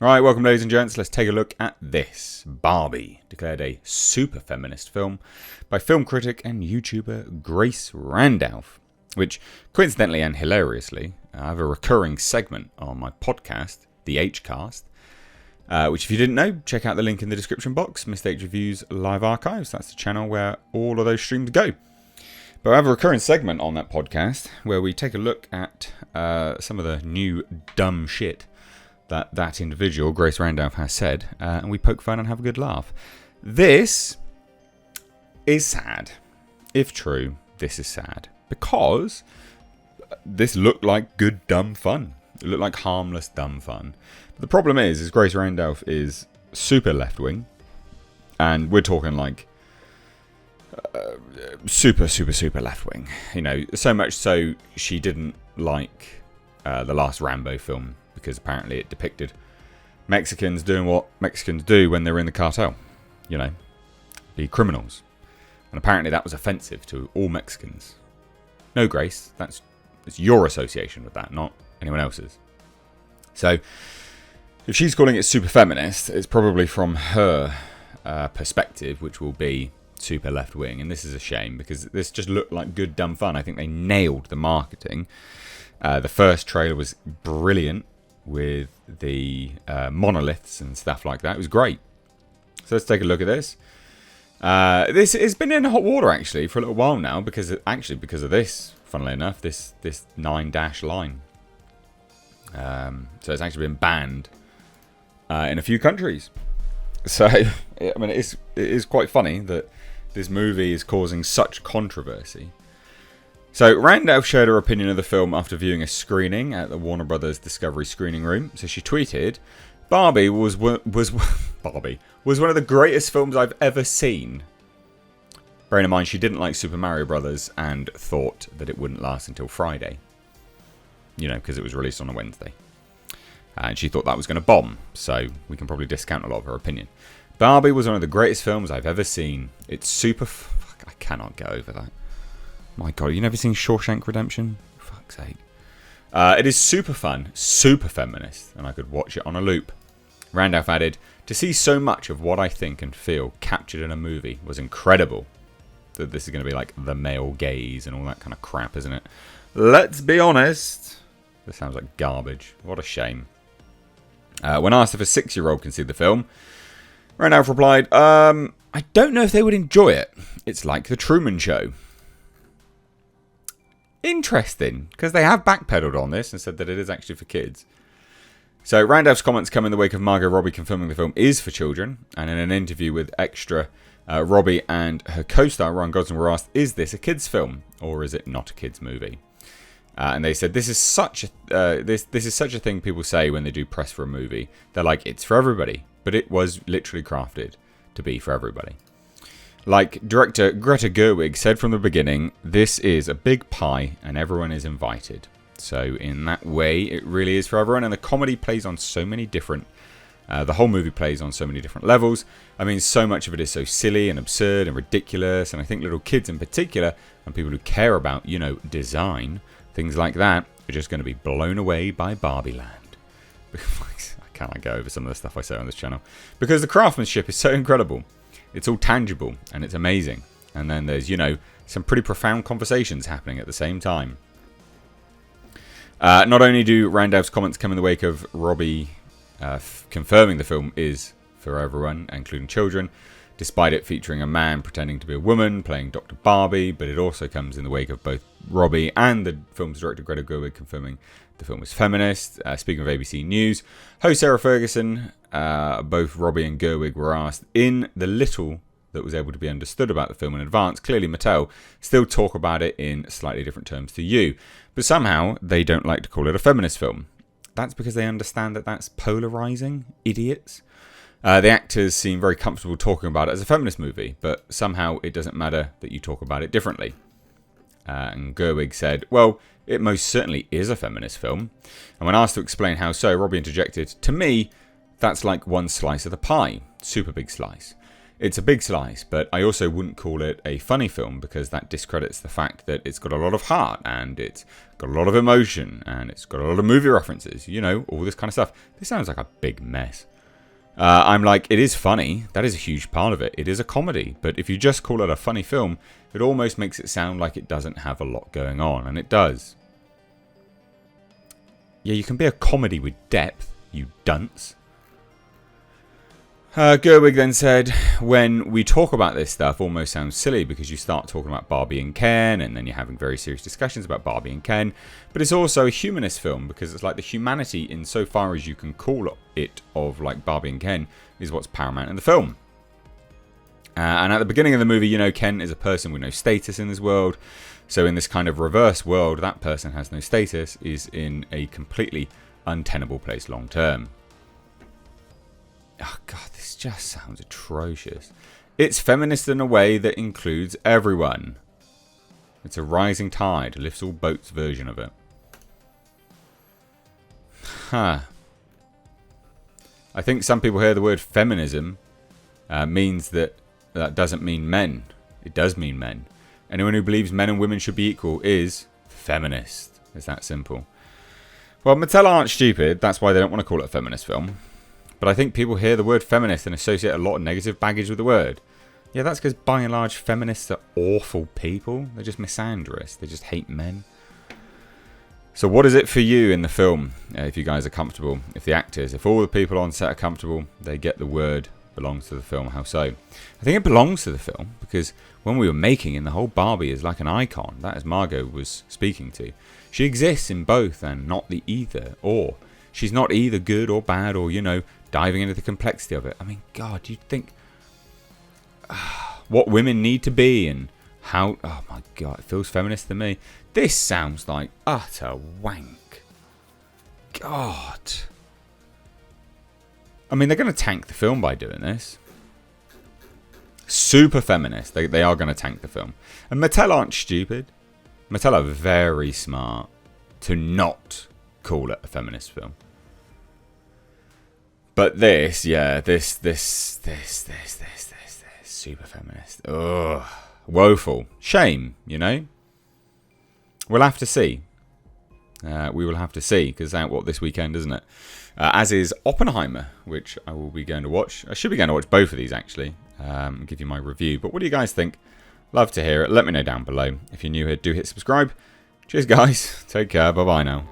Right, welcome ladies and gents. Let's take a look at this. Barbie, declared a super feminist film by film critic and YouTuber Grace Randolph, which coincidentally and hilariously, I have a recurring segment on my podcast, The Hcast, which if you didn't know, check out the link in the description box, Mr. H Reviews Live Archives. That's the channel where all of those streams go. But I have a recurring segment on that podcast where we take a look at some of the new dumb shit that individual, Grace Randolph, has said, and we poke fun and have a good laugh. This is sad. If true, this is sad. Because this looked like good, dumb fun. It looked like harmless, dumb fun. But the problem is Grace Randolph is super left-wing, and we're talking like super left-wing. You know, so much so she didn't like the last Rambo film, because apparently it depicted Mexicans doing what Mexicans do when they're in the cartel. You know, be criminals. And apparently that was offensive to all Mexicans. No, Grace, it's your association with that, not anyone else's. So, if she's calling it super feminist, it's probably from her perspective, which will be super left wing. And this is a shame, because this just looked like good, dumb fun. I think they nailed the marketing. The first trailer was brilliant, with the monoliths and stuff like that. It was great. So let's take a look at this. This has been in hot water actually for a little while now, because of this, funnily enough, this 9- line. So it's actually been banned in a few countries. So I mean, it is quite funny that this movie is causing such controversy. So, Randolph shared her opinion of the film after viewing a screening at the Warner Brothers Discovery screening room. So she tweeted, Barbie was one of the greatest films I've ever seen. Bearing in mind, she didn't like Super Mario Brothers and thought that it wouldn't last until Friday. You know, because it was released on a Wednesday. And she thought that was going to bomb. So, we can probably discount a lot of her opinion. Barbie was one of the greatest films I've ever seen. It's super... I cannot get over that. My God, you never seen Shawshank Redemption? For fuck's sake. It is super fun, super feminist, and I could watch it on a loop. Randolph added, to see so much of what I think and feel captured in a movie was incredible. That this is going to be like the male gaze and all that kind of crap, isn't it? Let's be honest. This sounds like garbage. What a shame. When asked if a 6-year-old can see the film, Randolph replied, I don't know if they would enjoy it. It's like The Truman Show. Interesting, because they have backpedaled on this and said that it is actually for kids. So Randolph's comments come in the wake of Margot Robbie confirming the film is for children, and in an interview with Extra, Robbie and her co-star Ryan Gosling were asked, is this a kids film or is it not a kids movie? And they said this is such a thing people say when they do press for a movie. They're like, it's for everybody, but it was literally crafted to be for everybody. Like director Greta Gerwig said from the beginning, this is a big pie and everyone is invited. So in that way, it really is for everyone. And the comedy plays on so many different... the whole movie plays on so many different levels. I mean, so much of it is so silly and absurd and ridiculous. And I think little kids in particular, and people who care about, you know, design, things like that, are just going to be blown away by Barbie Land. I cannot go over some of the stuff I say on this channel. Because the craftsmanship is so incredible. It's all tangible and it's amazing. And then there's, you know, some pretty profound conversations happening at the same time. Not only do Randolph's comments come in the wake of Robbie confirming the film is for everyone, including children, despite it featuring a man pretending to be a woman playing Dr. Barbie, but it also comes in the wake of both Robbie and the film's director Greta Gerwig confirming the film was feminist. Speaking of ABC News, host Sarah Ferguson, both Robbie and Gerwig were asked, in the little that was able to be understood about the film in advance, clearly Mattel still talk about it in slightly different terms to you, but somehow they don't like to call it a feminist film. That's because they understand that that's polarizing, idiots. The actors seem very comfortable talking about it as a feminist movie, but somehow it doesn't matter that you talk about it differently. And Gerwig said, well, it most certainly is a feminist film. And when asked to explain how so, Robbie interjected, to me, that's like one slice of the pie. Super big slice. It's a big slice, but I also wouldn't call it a funny film because that discredits the fact that it's got a lot of heart and it's got a lot of emotion and it's got a lot of movie references, you know, all this kind of stuff. This sounds like a big mess. I'm like, it is funny. That is a huge part of it. It is a comedy. But if you just call it a funny film, it almost makes it sound like it doesn't have a lot going on. And it does. Yeah, you can be a comedy with depth, you dunce. Gerwig then said, when we talk about this stuff, almost sounds silly because you start talking about Barbie and Ken, and then you're having very serious discussions about Barbie and Ken. But it's also a humanist film because it's like the humanity, insofar as you can call it, of like Barbie and Ken, is what's paramount in the film. And at the beginning of the movie, you know, Ken is a person with no status in this world. So in this kind of reverse world, that person has no status, is in a completely untenable place long term. Oh god, this just sounds atrocious. It's feminist in a way that includes everyone. It's a rising tide, lifts all boats version of it. Huh. I think some people hear the word feminism means that doesn't mean men. It does mean men. Anyone who believes men and women should be equal is feminist. It's that simple. Well, Mattel aren't stupid. That's why they don't want to call it a feminist film. But I think people hear the word feminist and associate a lot of negative baggage with the word. Yeah, that's because by and large feminists are awful people. They're just misandrous. They just hate men. So what is it for you in the film, if you guys are comfortable? If the actors, if all the people on set are comfortable, they get the word belongs to the film. How so? I think it belongs to the film because when we were making it, the whole Barbie is like an icon. That is Margot was speaking to. She exists in both and not the either or. She's not either good or bad or, you know, diving into the complexity of it. I mean, God, you'd think what women need to be and how... Oh, my God, it feels feminist to me. This sounds like utter wank. God. I mean, they're going to tank the film by doing this. Super feminist. They are going to tank the film. And Mattel aren't stupid. Mattel are very smart to not call it a feminist film. But this, yeah, this, super feminist. Ugh, woeful. Shame, you know? We'll have to see. We will have to see, because it's out, this weekend, isn't it? As is Oppenheimer, which I will be going to watch. I should be going to watch both of these, actually. Give you my review. But what do you guys think? Love to hear it. Let me know down below. If you're new here, do hit subscribe. Cheers, guys. Take care. Bye-bye now.